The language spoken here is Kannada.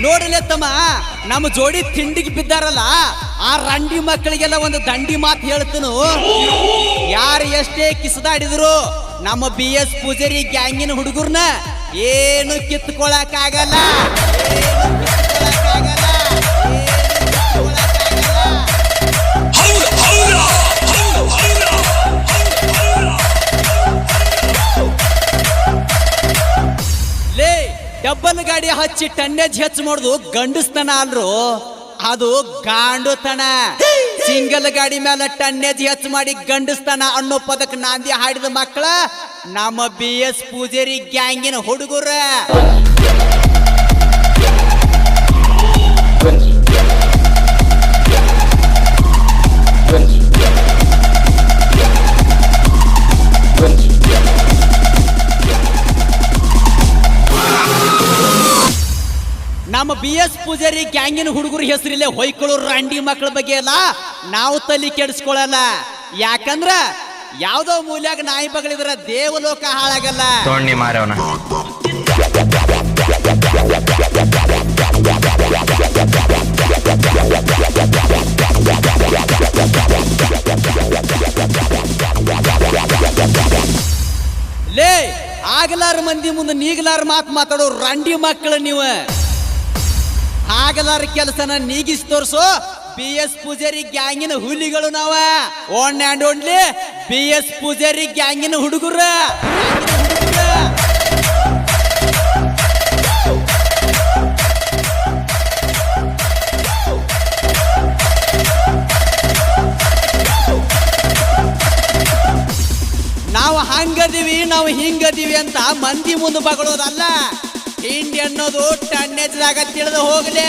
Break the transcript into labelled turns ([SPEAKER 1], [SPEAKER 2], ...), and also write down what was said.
[SPEAKER 1] ನೋಡಲೇ ತಮ್ಮ, ನಮ್ಮ ಜೋಡಿ ತಿಂಡಿಗೆ ಬಿದ್ದಾರಲ್ಲ ಆ ರಂಡಿ ಮಕ್ಕಳಿಗೆಲ್ಲ ಒಂದು ದಂಡಿ ಮಾತು ಹೇಳ್ತನು. ಯಾರು ಎಷ್ಟೇ ಕಿಸದಾಡಿದ್ರು ನಮ್ಮ BS ಪೂಜಾರಿ ಗ್ಯಾಂಗಿನ ಹುಡುಗರ್ನ ಏನು ಕಿತ್ಕೊಳಕಾಗಲ್ಲ. ಲೇ, ಡಬ್ಬಲ್ ಗಾಡಿ ಹಚ್ಚಿ ಟನ್ನೇಜ್ ಹೆಚ್ಚು ಮಾಡುದು ಗಂಡಸ್ತನ ಅಲ್ರು, ಅದು ಗಾಂಡುತನ. ಸಿಂಗಲ್ ಗಾಡಿ ಮೇಲೆ ಟನ್ನೇಜ್ ಹೆಚ್ಚು ಮಾಡಿ ಗಂಡಸ್ತನ ಅನ್ನೋ ಪದಕ್ಕೆ ನಾಂದಿ ಹಾಡಿದ ಮಕ್ಕಳ ನಮ್ಮ BS ಪೂಜಾರಿ ಗ್ಯಾಂಗಿನ ಹುಡುಗರ. ನಮ್ಮ BS ಪೂಜಾರಿ ಗ್ಯಾಂಗಿನ ಹುಡುಗರ ಹೆಸರಿಲ್ಲೇ ಹೊಯ್ಕೊಳ್ಳೋ ರಂಡಿ ಮಕ್ಕಳ ಬಗ್ಗೆ ಎಲ್ಲ ನಾವು ತಲೆ ಕೆಡಿಸ್ಕೊಳ್ಳಲ್ಲ. ಯಾಕಂದ್ರ ಯಾವ್ದೋ ಮೂಲ್ಯಾಗ ನಾಯಿ ಬಗಳಿದ್ರ ದೇವಲೋಕ ಹಾಳಾಗಲ್ಲ. ಲೇ, ಆಗಲಾರ ಮಂದಿ ಮುಂದೆ ನೀಗಲಾರ ಮಾತಾಡೋ ರಂಡಿ ಮಕ್ಕಳು ನೀವು. ಆಗಲಾರ ಕೆಲಸನ ನೀಗಿಸಿ ತೋರ್ಸೋ BS ಪೂಜಾರಿ ಗ್ಯಾಂಗಿನ ಹುಲಿಗಳು ನಾವ. One and only BS Pujari ಗ್ಯಾಂಗಿನ ಹುಡುಗರ. ನಾವು ಹಂಗದೀವಿ, ನಾವು ಹಿಂಗದೀವಿ ಅಂತ ಮಂದಿ ಮುಂದೆ ಬಗಳೋದಲ್ಲ. ಹಿಂಡಿ ಅನ್ನೋದು ಟನ್ನೇಜ್ದಾಗ ತಿಳಿದು ಹೋಗಲಿ.